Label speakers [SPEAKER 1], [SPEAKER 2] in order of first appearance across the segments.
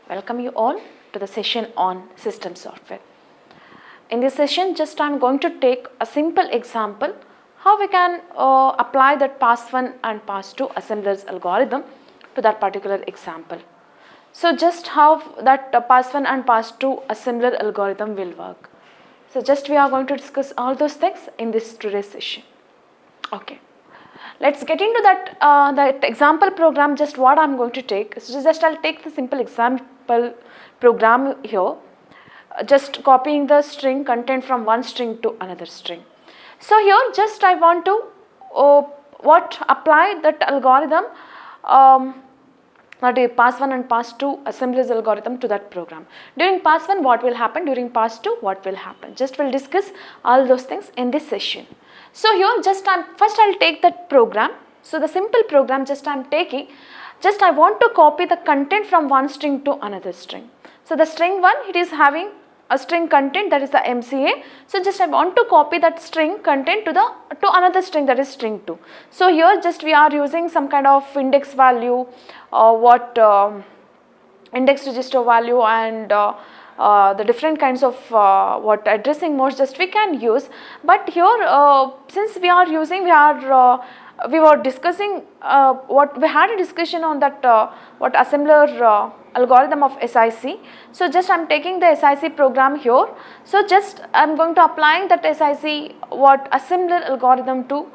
[SPEAKER 1] Welcome you all to the session on system software. In this session, just I am going to take a simple example how we can apply that pass1 and pass2 assemblers algorithm to that particular example. So just how that pass1 and pass2 assembler algorithm will work. So just we are going to discuss all those things in this today's session. Okay. Let's get into that example program. Just what I'm going to take. So just I'll take the simple example program here. Just copying the string content from one string to another string. So here just I want to apply that algorithm that is pass1 and pass2 assemblers algorithm to that program. During pass1 what will happen, during pass2 what will happen. Just we'll discuss all those things in this session. So here just first I'll take that program. So the simple program just I'm taking, just I want to copy the content from one string to another string. So the string 1, it is having a string content, that is the MCA. So just I want to copy that string content to another string, that is string 2. So here just we are using some kind of index value or index register value and the different kinds of addressing modes just we can use. But here since we are using, we were discussing we had a discussion on that assembler algorithm of SIC. So just I am taking the SIC program here. So just I am going to applying that SIC assembler algorithm to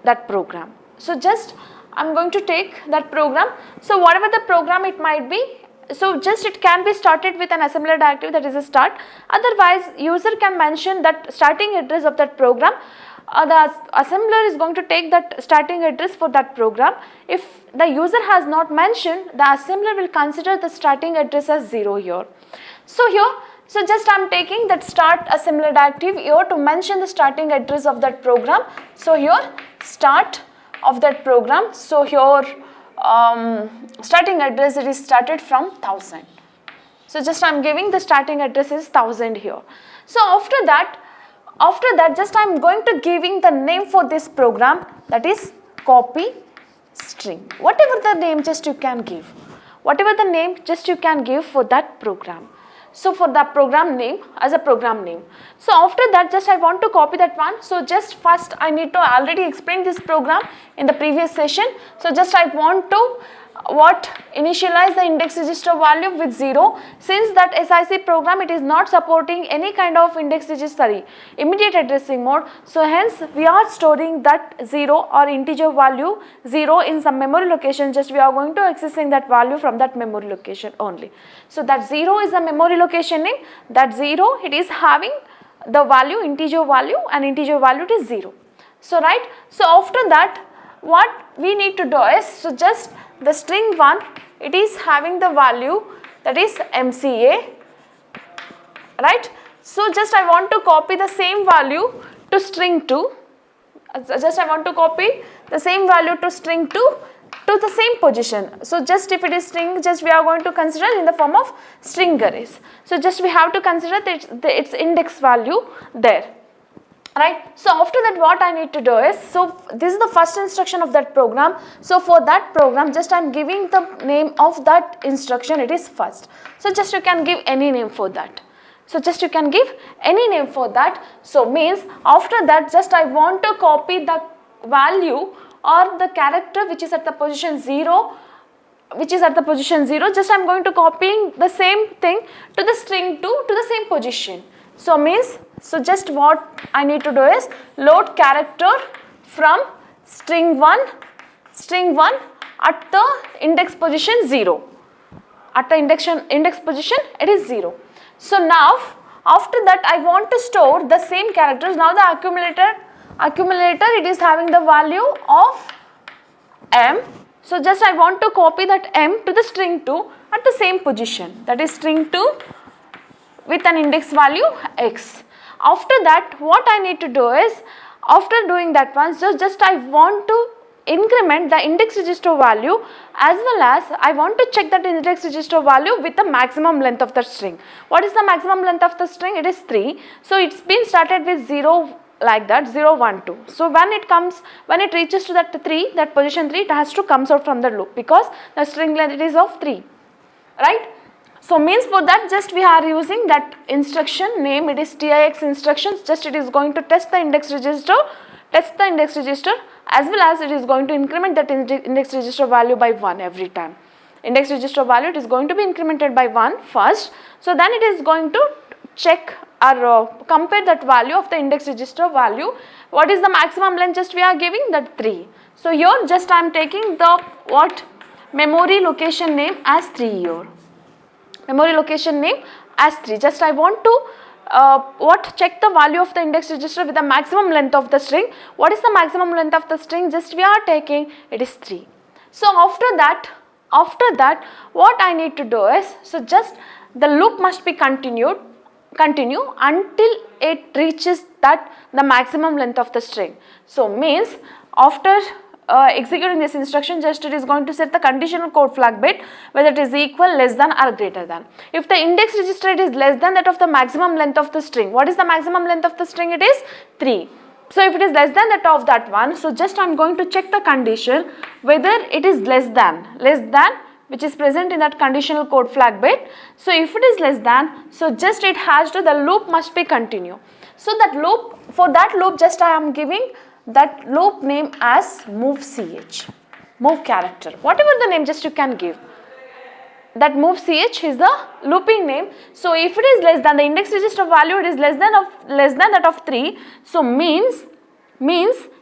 [SPEAKER 1] that program. So just I am going to take that program. So whatever the program it might be, so just it can be started with an assembler directive, that is a start. Otherwise user can mention that starting address of that program. The assembler is going to take that starting address for that program. If the user has not mentioned, the assembler will consider the starting address as 0 here. So here, so just I am taking that start assembler directive here to mention the starting address of that program. So here start of that program. So here starting address, it is started from 1000. So just I am giving the starting address is 1000 here. So after that just I am going to giving the name for this program, that is copy string. Whatever the name just you can give. Whatever the name just you can give for that program. So for the program name as a program name. So after that just I want to copy that one. So just first I need to already explain this program in the previous session. So just I want to initialize the index register value with 0. Since that SIC program it is not supporting any kind of index register immediate addressing mode. So hence we are storing that 0 or integer value 0 in some memory location. Just we are going to accessing that value from that memory location only. So that 0 is a memory location name. That 0 it is having the value integer value and integer value it is 0. So right. So after that what we need to do is, so just the string 1 it is having the value that is MCA, right. So just I want to copy the same value to string 2, just I want to copy the same value to string 2 to the same position. So just if it is string, just we are going to consider in the form of string arrays. So just we have to consider its index value there. Right. So after that what I need to do is, so this is the first instruction of that program. So for that program just I am giving the name of that instruction, it is first. So just you can give any name for that. So just you can give any name for that. So means after that just I want to copy the value or the character which is at the position 0, just I am going to copying the same thing to the string 2 to the same position. So means, so just what I need to do is load character from string 1 at the index position 0. At the index position it is 0. So now after that I want to store the same characters. Now the accumulator it is having the value of M. So just I want to copy that M to the string 2 at the same position, that is string 2 with an index value X. After that what I need to do is, after doing that one, so just I want to increment the index register value as well as I want to check that index register value with the maximum length of the string. What is the maximum length of the string? It is 3. So it's been started with 0 like that, 0 1 2. So when it reaches to that 3, that position 3, it has to comes out from the loop because the string length is of 3, right. So means for that just we are using that instruction name, it is TIX instructions, just it is going to test the index register, as well as it is going to increment that index register value by 1 every time. Index register value, it is going to be incremented by 1 first. So then it is going to check or compare that value of the index register value. What is the maximum length just we are giving? That 3. So here just I am taking the what? Memory location name as 3 here. Memory location name as 3. Just I want to check the value of the index register with the maximum length of the string. What is the maximum length of the string? Just we are taking, it is 3. So after that what I need to do is, so just the loop must be continue until it reaches that the maximum length of the string. So means after executing this instruction, just it is going to set the conditional code flag bit whether it is equal, less than or greater than. If the index register it is less than that of the maximum length of the string, what is the maximum length of the string? It is 3. So if it is less than that of that one, so just I am going to check the condition whether it is less than which is present in that conditional code flag bit. So if it is less than, so just it has to, the loop must be continue. So that loop, for that loop just I am giving that loop name as move ch, move character, whatever the name just you can give. That move ch is the looping name. So if it is less than the index register value, it is less than that of 3. So means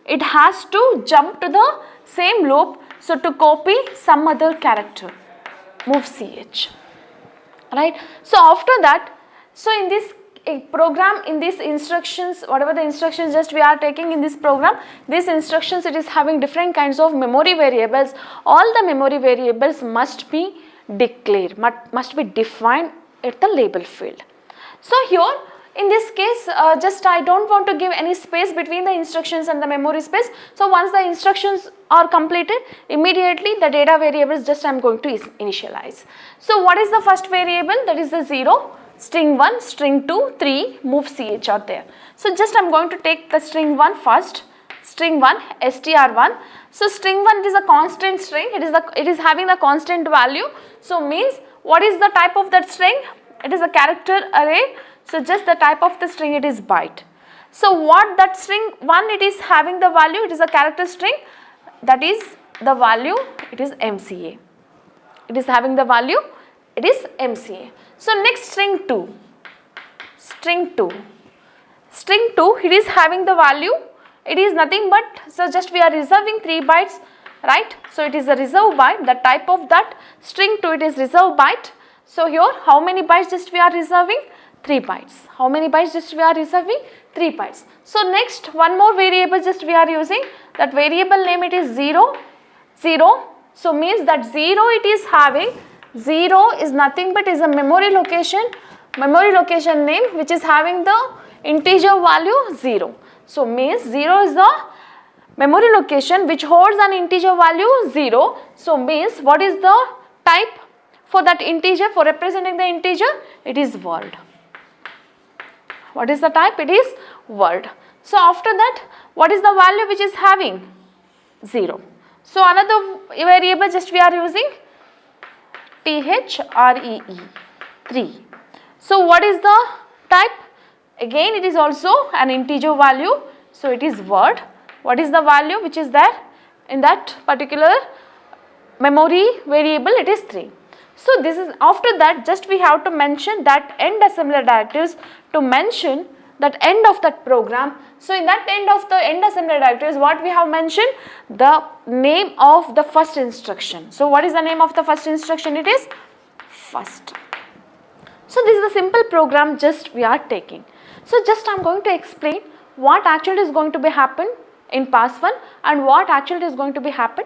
[SPEAKER 1] it has to jump to the same loop. So to copy some other character, move ch, right? So after that, so in this program, in these instructions, whatever the instructions just we are taking in this program, these instructions it is having different kinds of memory variables. All the memory variables must be declared, must be defined at the label field. So here in this case just I don't want to give any space between the instructions and the memory space. So once the instructions are completed, immediately the data variables just I am going to initialize. So what is the first variable? That is the 0, string 1, string 2, 3, move ch are there. So just I am going to take the string 1 first, string 1, str1. So string 1 it is a constant string, it is having the constant value. So means what is the type of that string? It is a character array. So just the type of the string, it is byte. So what that string 1 it is having the value, it is a character string, that is the value, it is MCA. It is having the value, it is MCA. So next string 2, it is having the value, it is nothing but, so just we are reserving 3 bytes, right? So it is a reserve byte, the type of that string 2 it is reserve byte. So here how many bytes just we are reserving? 3 bytes. How many bytes just we are reserving? 3 bytes. So next one more variable just we are using, that variable name it is 0. So means that 0 it is having, 0 is nothing but is a memory location name which is having the integer value 0. So means 0 is the memory location which holds an integer value 0. So means what is the type for that integer, for representing the integer? It is word. What is the type? It is word. So after that, what is the value which is having? 0. So another variable just we are using, THREE, 3. So what is the type? Again it is also an integer value. So it is word. What is the value which is there in that particular memory variable? It is 3. So this is, after that just we have to mention that end assembly directives to mention that end of that program. So in that end of the end assembly directives, what we have mentioned? The name of the first instruction. So what is the name of the first instruction? It is first. So this is the simple program just we are taking. So just I am going to explain what actually is going to be happen in pass 1 and what actually is going to be happen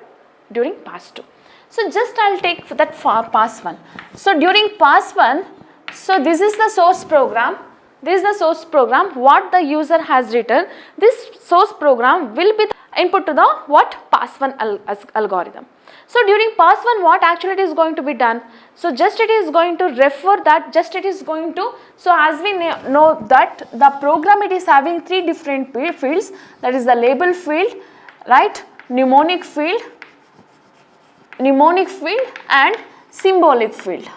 [SPEAKER 1] during pass 2. So just I will take that for pass 1. So during pass 1, so this is the source program. This is the source program what the user has written. This source program will be the input to the what pass 1 algorithm. So during pass 1 what actually it is going to be done? So just it is going to refer that, just it is going to, so as we know that the program it is having 3 different fields, that is the label field, right, mnemonic field and symbolic field.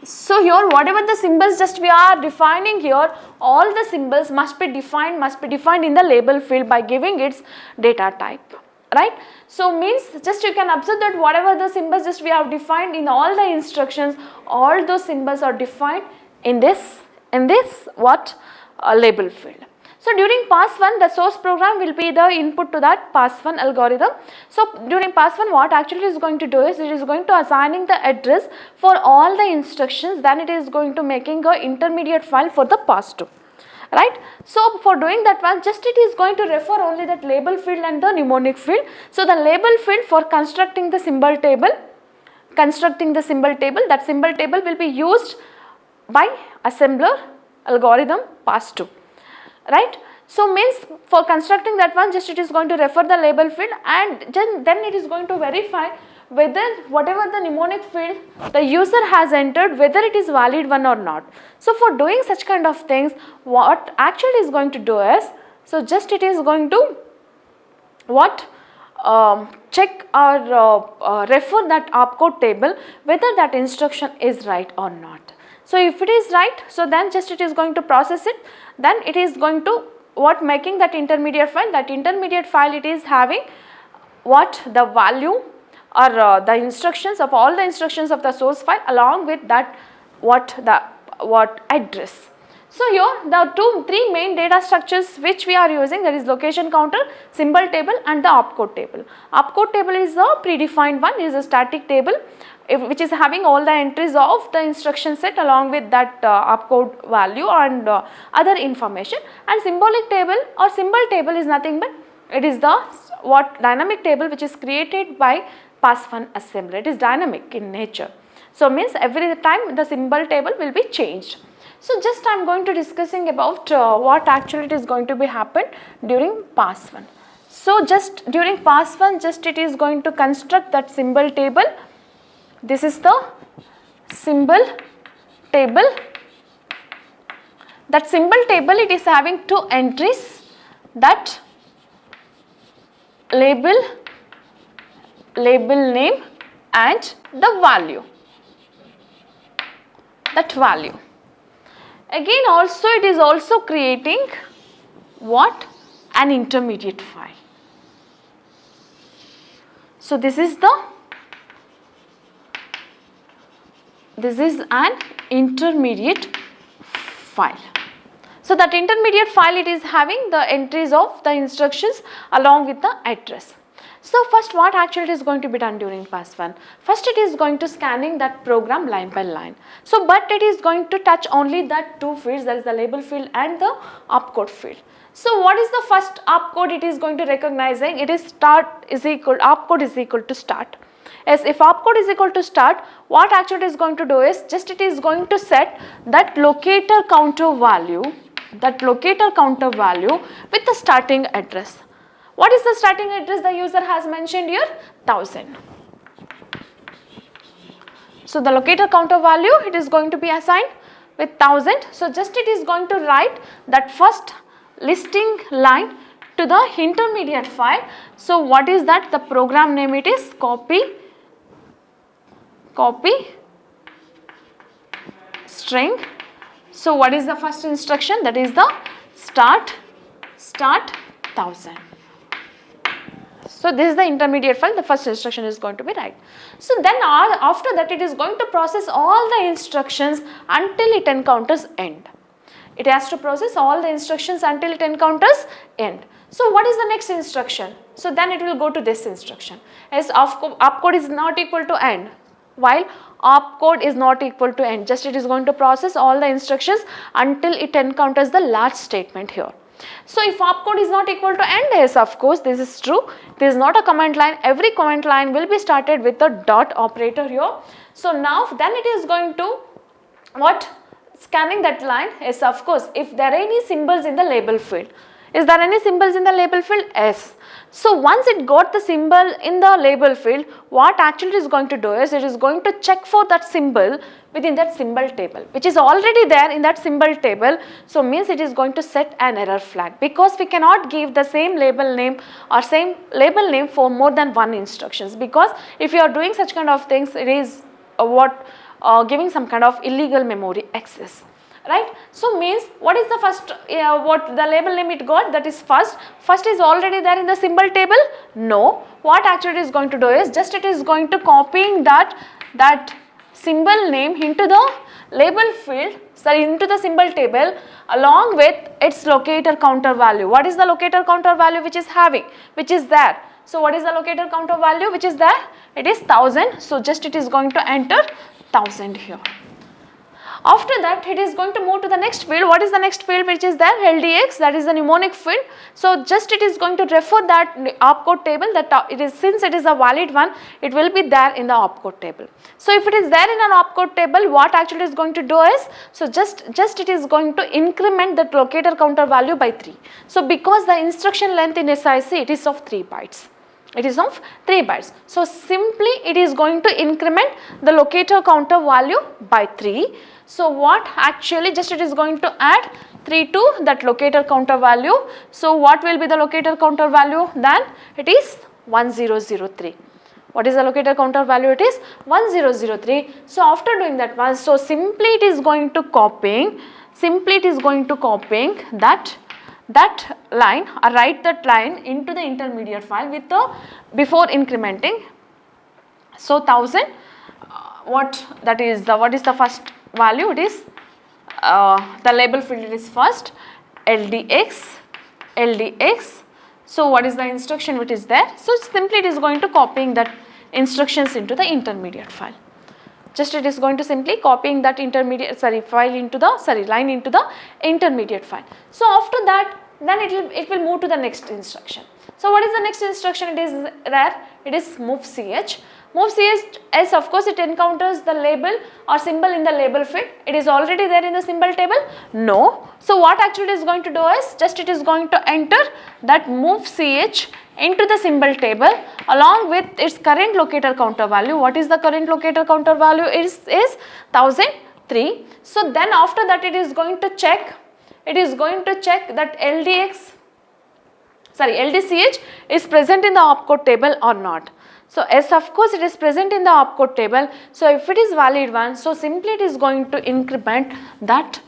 [SPEAKER 1] So here whatever the symbols just we are defining here, all the symbols must be defined in the label field by giving its data type, right. So means just you can observe that whatever the symbols just we have defined in all the instructions, all those symbols are defined in this what label field. So during pass 1 the source program will be the input to that pass 1 algorithm. So during pass 1 what actually it is going to do is it is going to assigning the address for all the instructions, then it is going to making a intermediate file for the pass 2, right. So for doing that one just it is going to refer only that label field and the mnemonic field. So the label field for constructing the symbol table, that symbol table will be used by assembler algorithm pass 2. Right. So means for constructing that one just it is going to refer the label field and then it is going to verify whether whatever the mnemonic field the user has entered whether it is valid one or not. So for doing such kind of things what actually is going to do is, so just it is going to what check or refer that opcode table whether that instruction is right or not. So if it is right, so then just it is going to process it, then it is going to what making that intermediate file, it is having what the value or the instructions of all the instructions of the source file along with that what address. So here the three main data structures which we are using, that is location counter, symbol table and the opcode table. Opcode table is a predefined one, it is a static table which is having all the entries of the instruction set along with that opcode value and other information, and symbolic table or symbol table is nothing but it is the what dynamic table which is created by pass 1 assembler. It is dynamic in nature. So means every time the symbol table will be changed. So just I am going to discussing about what actually it is going to be happen during pass 1. So just during pass 1 just it is going to construct that symbol table. This is the symbol table. That symbol table it is having two entries, that label name and the value, that value. Again also it is also creating what, an intermediate file. So this is an intermediate file. So that intermediate file it is having the entries of the instructions along with the address. So first what actually is going to be done during pass 1? First it is going to scanning that program line by line. So but it is going to touch only that two fields, that is the label field and the opcode field. So what is the first opcode it is going to recognizing? It is opcode is equal to start. As if opcode is equal to start, what actually it is going to do is just it is going to set that locator counter value with the starting address. What is the starting address the user has mentioned here? 1000. So the locator counter value it is going to be assigned with 1000. So just it is going to write that first listing line to the intermediate file. So what is that? The program name it is copy string. So what is the first instruction? That is the start 1000. So this is the intermediate file, the first instruction is going to be right. So then after that it is going to process all the instructions until it encounters end. It has to process all the instructions until it encounters end. So what is the next instruction? So then it will go to this instruction, as opcode is not equal to end. While opcode is not equal to end, just it is going to process all the instructions until it encounters the last statement here. So if opcode is not equal to end, yes of course this is true, this is not a comment line, every comment line will be started with the dot operator here. So now then it is going to what, scanning that line. Yes of course, if there are any symbols in the label field. Is there any symbols in the label field? Yes. So once it got the symbol in the label field, what actually it is going to do is it is going to check for that symbol within that symbol table which is already there in that symbol table. So means it is going to set an error flag, because we cannot give the same label name or same label name for more than one instructions, because if you are doing such kind of things it is giving some kind of illegal memory access, right? So means what is the first, what the label name it got, that is first. First is already there in the symbol table? No. What actually it is going to do is just it is going to copying that symbol name into the label field, sorry, into the symbol table along with its locator counter value. What is the locator counter value which is having, which is there? So what is the locator counter value which is there? It is 1000. So just it is going to enter 1000 here. After that it is going to move to the next field. What is the next field which is there? LDX, that is the mnemonic field. So just it is going to refer that opcode table, that it is, since it is a valid one, it will be there in the opcode table. So if it is there in an opcode table, what actually is going to do is, so just it is going to increment that locator counter value by 3. So because the instruction length in SIC, it is of 3 bytes. It is of 3 bytes. So simply it is going to increment the locator counter value by 3. So what actually, just it is going to add 3 to that locator counter value. So what will be the locator counter value? Then it is 1003. What is the locator counter value? It is 1003. So after doing that one, so simply it is going to copying that line, or write that line into the intermediate file with the before incrementing. So 1000, what is the first value? It is the label field, it is first LDX. So what is the instruction which is there? So simply it is going to copying that instructions into the intermediate file. Just it is going to simply copying that line into the intermediate file. So after that, then it will move to the next instruction. So what is the next instruction? It is there. It is move ch. Move ch, as of course it encounters the label or symbol in the label field. It is already there in the symbol table? No. So what actually it is going to do is, just it is going to enter that move ch into the symbol table along with its current locator counter value. What is the current locator counter value? Is 1003. So then after that it is going to check that LDCH is present in the opcode table or not. So as of course it is present in the opcode table. So if it is valid one, so simply it is going to increment that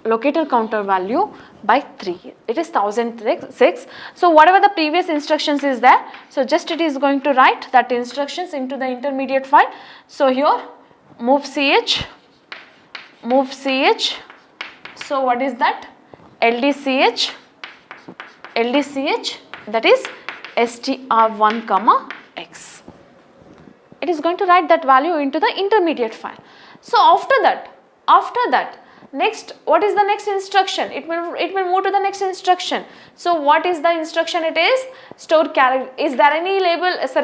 [SPEAKER 1] locator counter value by 3. It is 1006. So whatever the previous instructions is there, so just it is going to write that instructions into the intermediate file. So here move ch. So what is that? LDCH, that is str1 comma x. It is going to write that value into the intermediate file. So after that, next, what is the next instruction? It will move to the next instruction. So what is the instruction? It is store character. Is there any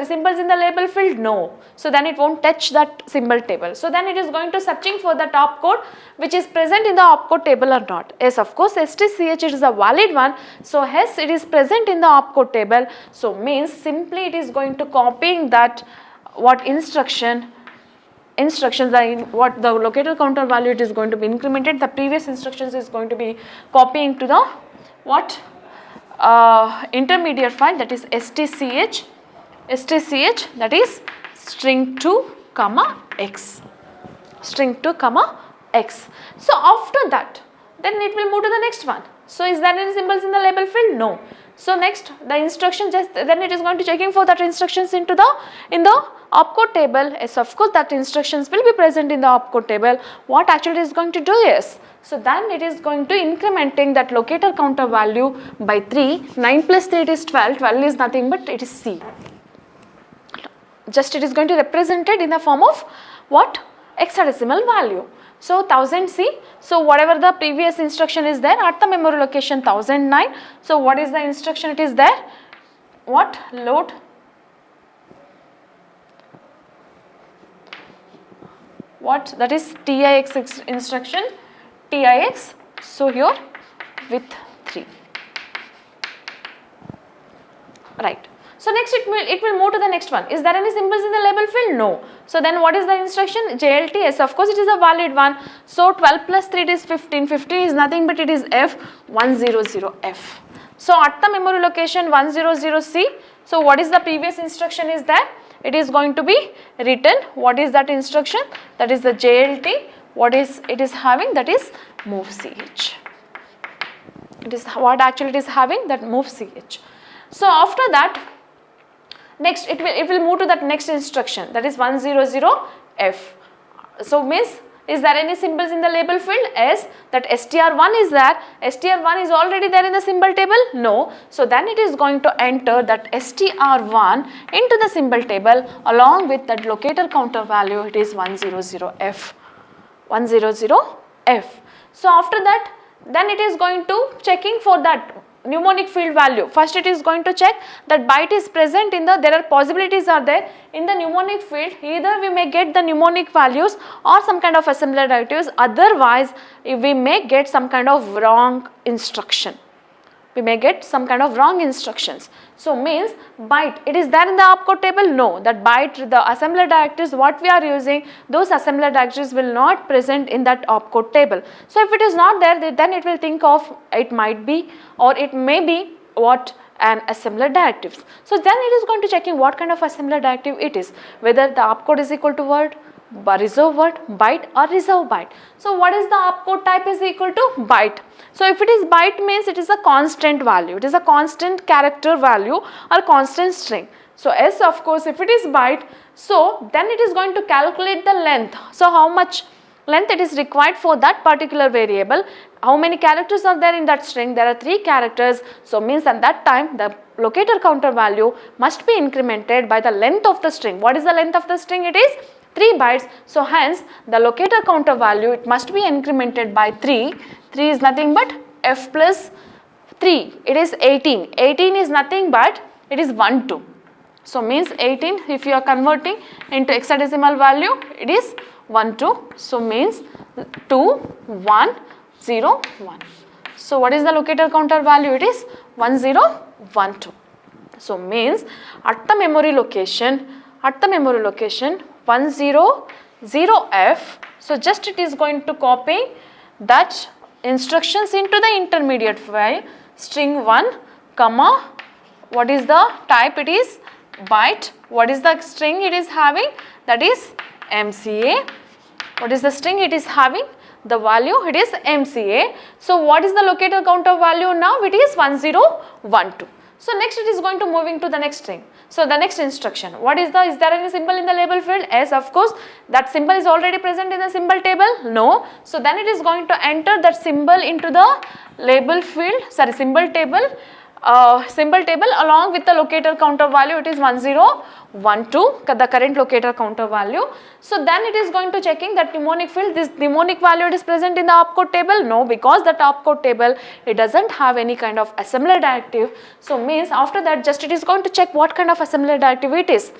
[SPEAKER 1] symbols in the label field? No. So then it won't touch that symbol table. So then it is going to searching for the opcode which is present in the opcode table or not. Yes, of course STCH is a valid one. So hence it is present in the opcode table. So means simply it is going to copying that what instructions are in what the locator counter value, it is going to be incremented. The previous instructions is going to be copying to the what intermediate file, that is stch, that is string2 comma x. So after that, then it will move to the next one. So is there any symbols in the label field? No. So next the instruction, just then it is going to checking for that instructions in the opcode table. Yes, of course that instructions will be present in the opcode table. What actually it is going to do is, so then it is going to incrementing that locator counter value by 3. 9 plus 3 it is 12. 12 is nothing but it is C. Just it is going to represent it in the form of what? Hexadecimal value. So 1000 C. So whatever the previous instruction is there at the memory location 1009. So what is the instruction? It is there. What? Load. What? That is TIX instruction. TIX. So here with 3. Right. So next it will move to the next one. Is there any symbols in the label field? No. So then what is the instruction? JLTS. Of course it is a valid one. So 12 plus 3 it is 15. 15 is nothing but it is F. 100F. So at the memory location 100C. So what is the previous instruction is there? it is going to be written. What is that instruction? That is the JLT. What is it is having? That is move CH. It is what actually it is having, that move CH. So after that, next it will move to that next instruction, that is 100F. So means, is there any symbols in the label field? Yes, that STR1 is there. STR1 is already there in the symbol table? No. So then it is going to enter that STR1 into the symbol table along with that locator counter value. It is 100F. 100F. So after that, then it is going to checking for that mnemonic field value. First it is going to check that byte is present in the, there are possibilities are there in the mnemonic field. Either we may get the mnemonic values or some kind of assembler directives, otherwise we may get some kind of wrong instruction. We may get some kind of wrong instructions. So means byte, it is there in the opcode table? No, that byte, the assembler directives what we are using, those assembler directives will not present in that opcode table. So if it is not there, then it will think of it might be or it may be what, an assembler directive. So then it is going to checking what kind of assembler directive it is, whether the opcode is equal to word, reserve word, byte or reserve byte. So what is the opcode type is equal to byte. So if it is byte means it is a constant value, it is a constant character value or constant string. So S of course if it is byte, so then it is going to calculate the length. So how much length it is required for that particular variable, how many characters are there in that string, there are 3 characters. So means at that time the locator counter value must be incremented by the length of the string. What is the length of the string? It is 3 bytes. So hence the locator counter value, it must be incremented by 3. 3 is nothing but F plus 3, it is 18. 18 is nothing but it is 1 2. So means 18 if you are converting into hexadecimal value, it is 1 2. So means 2 1 0 1. So what is the locator counter value? It is 1 0 1 2. So means at the memory location 100F. So just it is going to copy that instructions into the intermediate file, string 1 comma, what is the type? It is byte. What is the string it is having? That is MCA. What is the string it is having? The value, it is MCA. So what is the locator counter value now? It is 1012. So next it is going to moving to the next string. So the next instruction, what is there any symbol in the label field? Yes, of course, that symbol is already present in the symbol table? No. So then it is going to enter that symbol into the label field, symbol table along with the locator counter value. It is 1012, the current locator counter value. So then it is going to checking that mnemonic field, this mnemonic value it is present in the opcode table? No, because that opcode table it doesn't have any kind of assembler directive. So means after that just it is going to check what kind of assembler directive it is,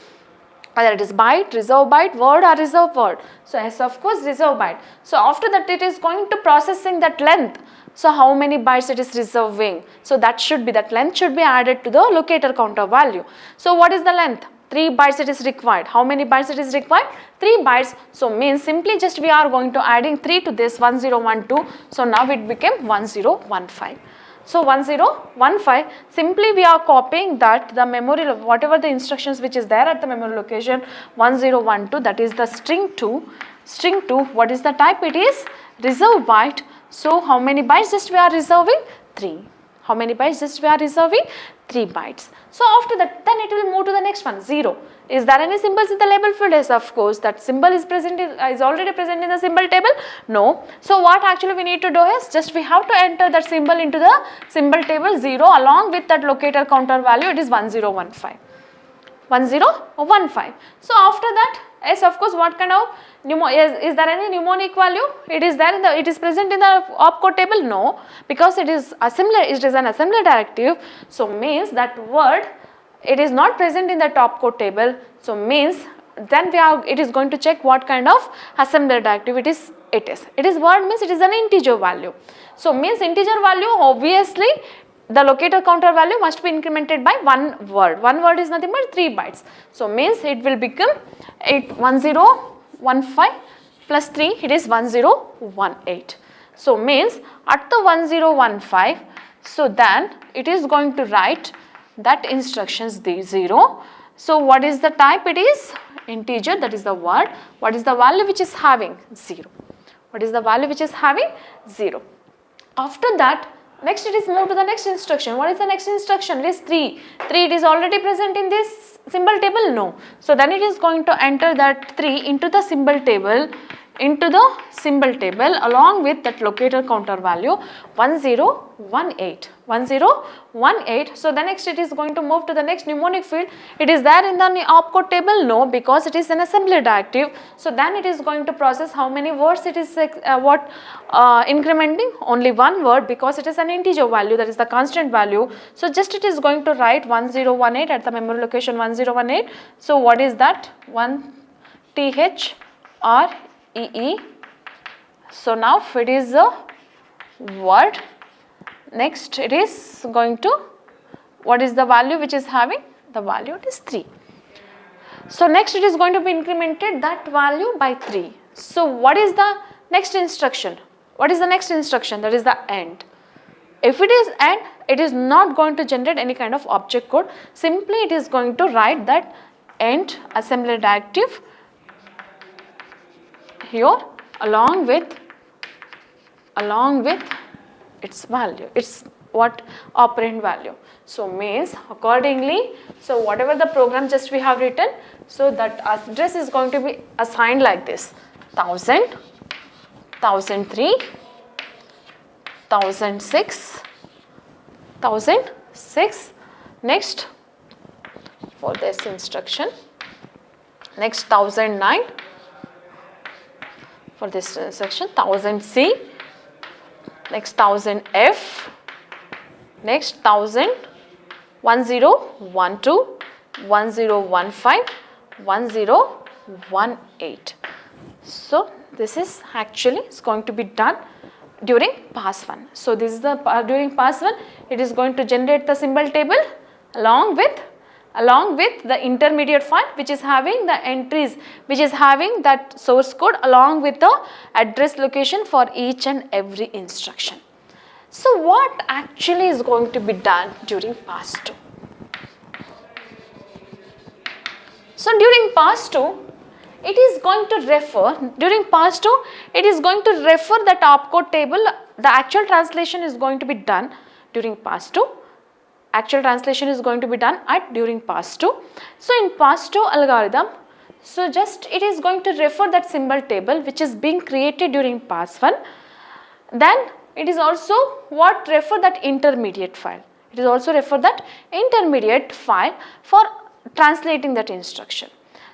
[SPEAKER 1] whether it is byte, reserve byte, word or reserve word. So yes, of course reserve byte. So after that it is going to processing that length. So how many bytes it is reserving? So that length should be added to the locator counter value. So what is the length? 3 bytes it is required. How many bytes it is required? 3 bytes. So means simply just we are going to adding 3 to this 1012. So now it became 1015. So 1015, simply we are copying that the memory, whatever the instructions which is there at the memory location 1012, that is the string 2. String 2, what is the type? It is reserve byte. So how many bytes just we are reserving? 3. How many bytes just we are reserving? 3 bytes. So after that, then it will move to the next one, 0. Is there any symbols in the label field? Yes, of course, that symbol is already present in the symbol table? No. So what actually we need to do is just we have to enter that symbol into the symbol table 0 along with that locator counter value. It is 1015. 1015. So after that, yes, of course, what kind of is there any mnemonic value? It is there it is present in the opcode table? No, because it is an assembler directive. So means that word it is not present in the opcode table. So means then it is going to check what kind of assembler directive it is. It is word means it is an integer value. So means integer value, obviously the locator counter value must be incremented by 1 word. 1 word is nothing but 3 bytes. So means it will become 1015 plus 3, it is 1018. So means at the 1015, so then it is going to write that instructions the 0. So what is the type? It is integer, that is the word. What is the value which is having? 0. What is the value which is having? 0. After that, next it is moved to the next instruction. What is the next instruction? It is 3. 3, it is already present in this symbol table? No. So then it is going to enter that 3 into the symbol table, along with that locator counter value 1018. 1018. So the next it is going to move to the next mnemonic field. It is there in the opcode table? No, because it is an assembly directive. So then it is going to process how many words it is incrementing? Only one word, because it is an integer value, that is the constant value. So just it is going to write 1018 at the memory location 1018. So what is that? 1 TH or EE. So now it is a word. Next it is going to, what is the value which is having? The value, it is 3. So next it is going to be incremented that value by 3. So what is the next instruction? What is the next instruction? That is the AND. If it is AND, it is not going to generate any kind of object code. Simply it is going to write that AND assembly directive here along with its value, its what? Operand value. So means accordingly, so whatever the program just we have written, so that address is going to be assigned like this: 1000, 1003, 1006, 1006. Next for this instruction, next 1009. For this section, 1000C, next 1000F, next 1000, 1012, 1015, 1018. So this is actually going to be done during pass 1. So this is the during pass 1, it is going to generate the symbol table along with the intermediate file which is having the entries, which is having that source code along with the address location for each and every instruction. So what actually is going to be done during pass 2? So during pass 2, it is going to refer, during pass 2, it is going to refer that opcode table. The actual translation is going to be done during pass 2. Actual translation is going to be done during pass 2. So in pass 2 algorithm, so just it is going to refer that symbol table which is being created during pass 1. Then it is also what? Refer that intermediate file. It is also refer that intermediate file for translating that instruction.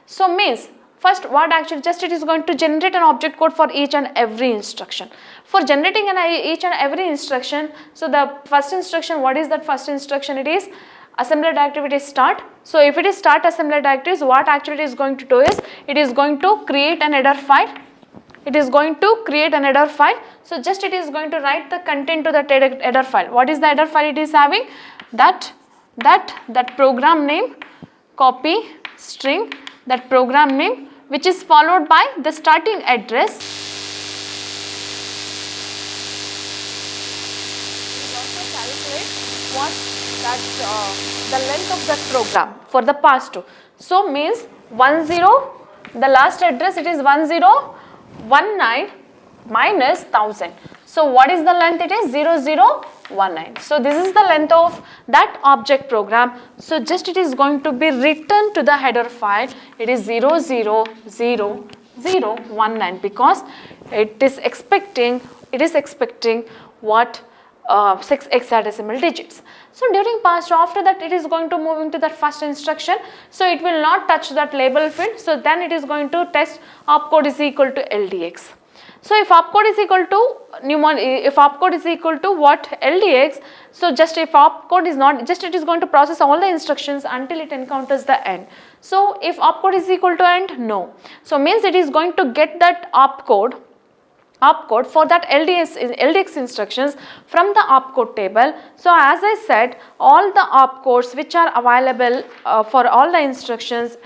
[SPEAKER 1] So means first what actually just it is going to generate an object code for each and every instruction. For generating each and every instruction, so the first instruction, what is that first instruction? It is assembly directive, it is start. So if it is start assembly directives, what actually it is going to do is, it is going to create an header file. It is going to create an header file. So just it is going to write the content to that header file. What is the header file it is having? That program name, copy string, that program name, which is followed by the starting address. We also calculate what the length of that program for the pass 2. So means 10, the last address it is 1019 minus 1000. So what is the length? It is 0019. So this is the length of that object program. So just it is going to be written to the header file. It is 000019 because it is expecting what 6 hexadecimal digits. So during pass 2, after that it is going to move into that first instruction. So it will not touch that label field. So then it is going to test opcode is equal to LDX. So if opcode is equal to what? LDX. So just if opcode is not, just it is going to process all the instructions until it encounters the end. So if opcode is equal to end, no. So means it is going to get that opcode for that LDX instructions from the opcode table. So as I said, all the opcodes which are available for all the instructions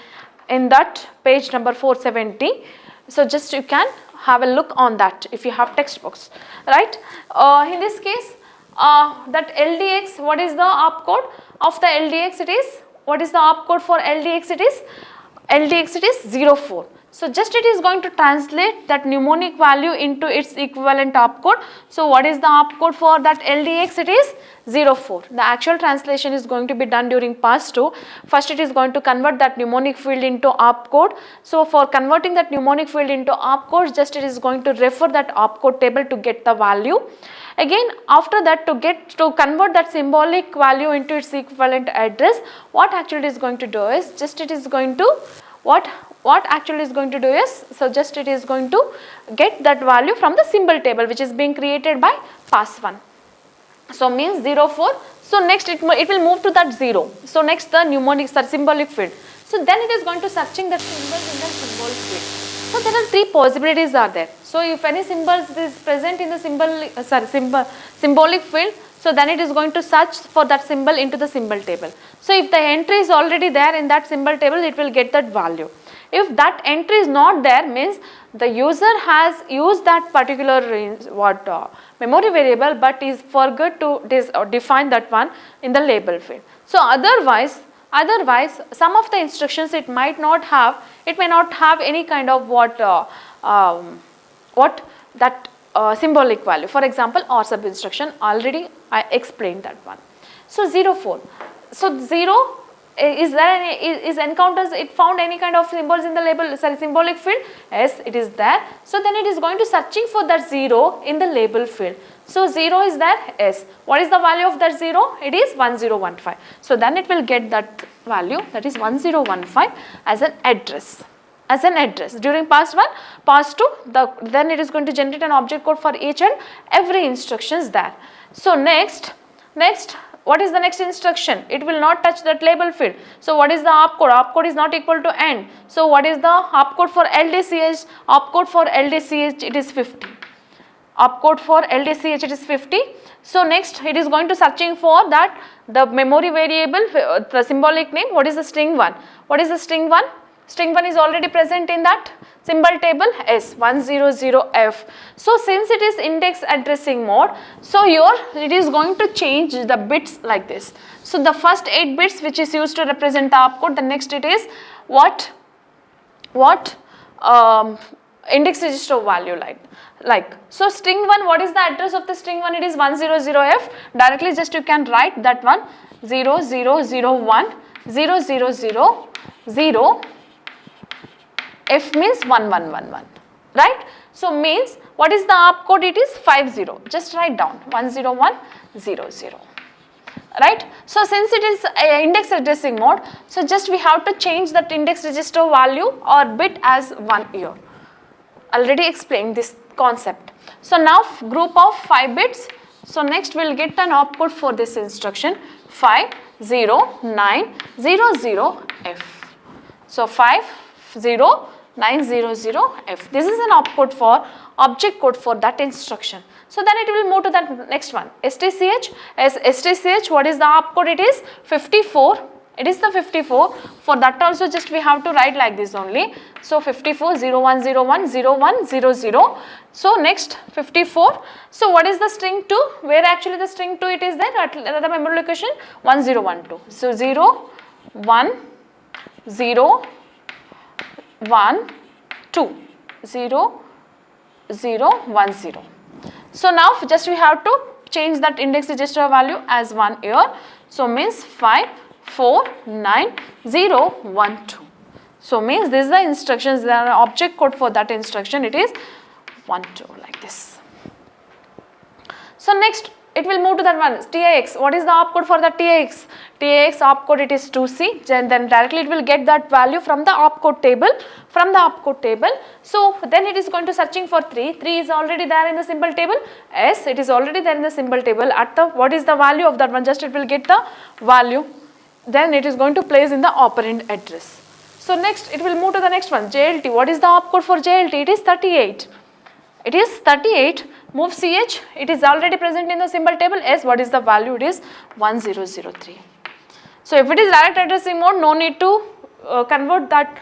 [SPEAKER 1] in that page number 470. So just you can have a look on that if you have textbooks, right? In this case, that LDX, what is the opcode of the LDX? It is what is the opcode for LDX? It is 04. So just it is going to translate that mnemonic value into its equivalent opcode. So what is the opcode for that LDX? It is 04. The actual translation is going to be done during pass 2. First it is going to convert that mnemonic field into opcode. So for converting that mnemonic field into opcode, just it is going to refer that opcode table to get the value. Again, after that, to convert that symbolic value into its equivalent address, what actually it is going to do is just it is going to what actually is going to do is, so just it is going to get that value from the symbol table which is being created by pass 1. So means 04. So next it will move to that 0. So next the mnemonic symbolic field. So then it is going to searching the symbols in the symbol field. So there are 3 possibilities are there. So if any symbols is present in the symbolic field, so then it is going to search for that symbol into the symbol table. So if the entry is already there in that symbol table, it will get that value. If that entry is not there, means the user has used that particular memory variable, but is forgot to define that one in the label field. So otherwise some of the instructions it may not have any kind of symbolic value. For example, OR sub instruction, already I explained that one. So 04. So 0 is there is encounters, it found any kind of symbols in the label, symbolic field? Yes, it is there. So then it is going to searching for that 0 in the label field. So 0 is there? Yes. What is the value of that 0? It is 1015. So then it will get that value, that is 1015 as an address. During pass 1, pass 2, then it is going to generate an object code for each and every instructions there. So next, what is the next instruction? It will not touch that label field. So what is the opcode? Opcode is not equal to end. So what is the opcode for LDCH? Opcode for LDCH, it is 50. Opcode for LDCH, it is 50. So next it is going to searching for that the memory variable, the symbolic name. What is the string 1? What is the string 1? String 1 is already present in that symbol table, S100F. So since it is index addressing mode, so here it is going to change the bits like this. So the first 8 bits which is used to represent the opcode, the next it is what index register value like. So string 1, what is the address of the string 1? It is 100F. Directly just you can write that one 0001 0000 F means 1111, right? So means what is the opcode? It is 50. Just write down 10100, right? So since it is index addressing mode, so just we have to change that index register value or bit as 1 here. Already explained this concept. So now group of 5 bits. So next we will get an opcode for this instruction 50900F. So 50900F. This is an opcode for object code for that instruction. So then it will move to that next one. STCH. As STCH, what is the opcode? It is 54. It is the 54. For that also just we have to write like this only. So 54 0101 0100. So next 54. So what is the string 2? Where actually the string 2 it is there at the memory location 1012. So 0 1 0 1 2 0 0 1 0. So now just we have to change that index register value as 1 here. So means 5490012. So means this is the instructions, there are object code for that instruction, it is 12 like this. So next it will move to that one TIX. What is the opcode for the TIX? TIX opcode it is 2C. Then directly it will get that value from the opcode table. So then it is going to searching for 3. 3 is already there in the symbol table. Yes, it is already there in the symbol table. At the what is the value of that one? Just it will get the value. Then it is going to place in the operand address. So next it will move to the next one JLT. What is the opcode for JLT? It is 38. It is 38. Move CH. It is already present in the symbol table. S. What is the value? It is 1003. So if it is direct addressing mode, no need to convert that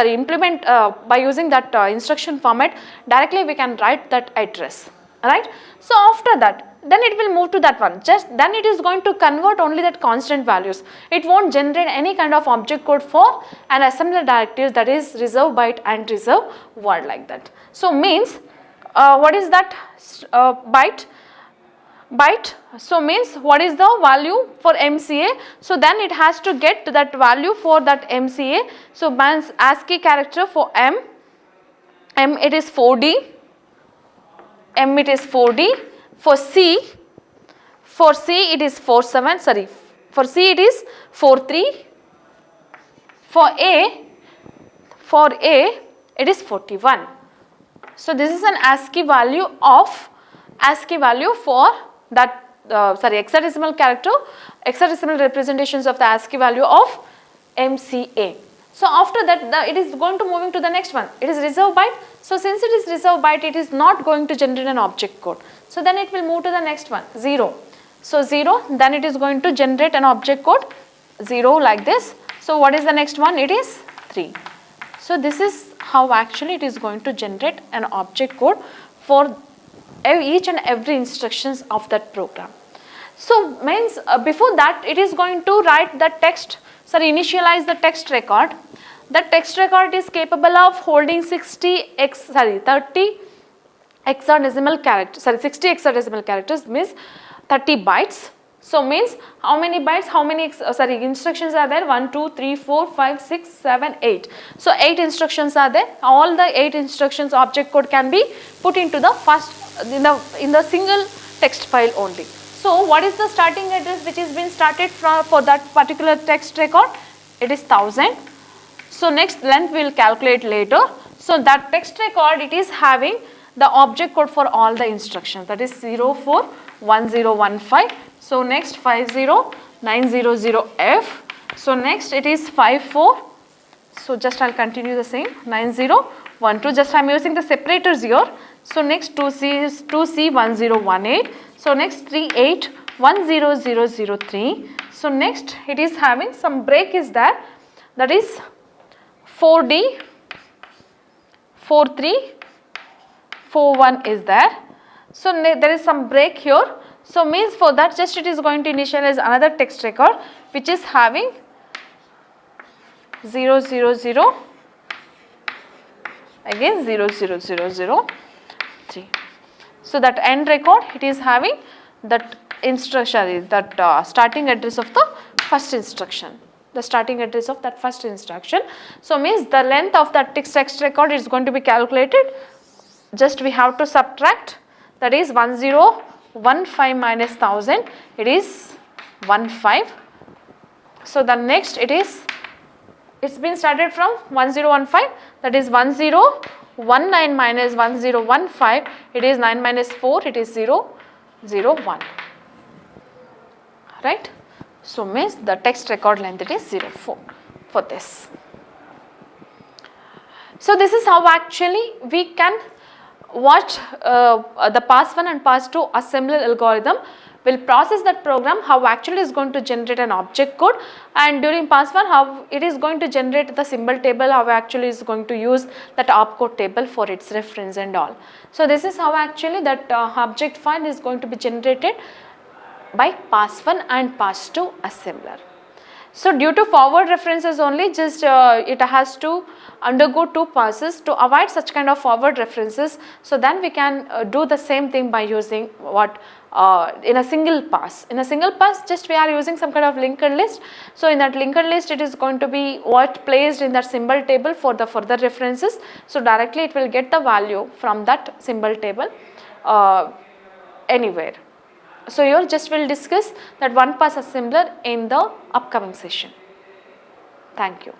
[SPEAKER 1] implement by using that instruction format. Directly we can write that address, right? So after that then it will move to that one. Just then it is going to convert only that constant values. It won't generate any kind of object code for an assembler directives, that is reserve byte and reserve word, like that. So means what is that byte? So means what is the value for MCA? So then it has to get that value for that MCA. So means ASCII character for M it is 4D, M it is 4D. For C it is 47, sorry, for C it is 43. For A it is 41. So this is an ASCII value for that hexadecimal character, hexadecimal representations of the ASCII value of MCA. So after that it is going to moving to the next one. It is reserve byte. So since it is reserve byte, it is not going to generate an object code. So then it will move to the next one, 0. So 0, then it is going to generate an object code 0, like this. So what is the next one? It is 3. So this is how actually it is going to generate an object code for each and every instructions of that program. So means before that it is going to write the text, initialize the text record. The text record is capable of holding 30 hexadecimal characters, 60 hexadecimal characters, means 30 bytes. So means how many bytes, how many instructions are there? 1, 2, 3, 4, 5, 6, 7, 8. So 8 instructions are there. All the 8 instructions object code can be put into the first in the single text file only. So what is the starting address which is been started for that particular text record? It is 1000. So next length we will calculate later. So that text record, it is having the object code for all the instructions, that is 041015. So next 50900F. So next it is 54. So just I will continue the same 9012. Just I am using the separators here. So next 2C is 2C1018. So next 3810003. So next it is having some break is there, that is 4D 4341 is there. So there is some break here. So means for that just it is going to initialize another text record which is having 000 again 00003. So that end record, it is having that instruction, that starting address of the first instruction, the starting address of that first instruction. So means the length of that text record is going to be calculated. Just we have to subtract, that is 1015 minus 1000, it is 15. So the next it's been started from 1015, that is 1019 minus 1015, it is 9 minus 4, it is 001, right. So means the text record length, it is 04 for this. So this is how actually we can watch the pass 1 and pass 2 assembler algorithm will process that program, how actually is going to generate an object code, and during pass 1 how it is going to generate the symbol table, how actually is going to use that opcode table for its reference and all. So this is how actually that object file is going to be generated by pass 1 and pass 2 assembler. So due to forward references only, just it has to undergo 2 passes to avoid such kind of forward references. So then we can do the same thing by using what in a single pass. In a single pass, just we are using some kind of linked list. So in that linked list, it is going to be what placed in that symbol table for the further references. So directly it will get the value from that symbol table anywhere. So here just we will discuss that one pass assembler in the upcoming session. Thank you.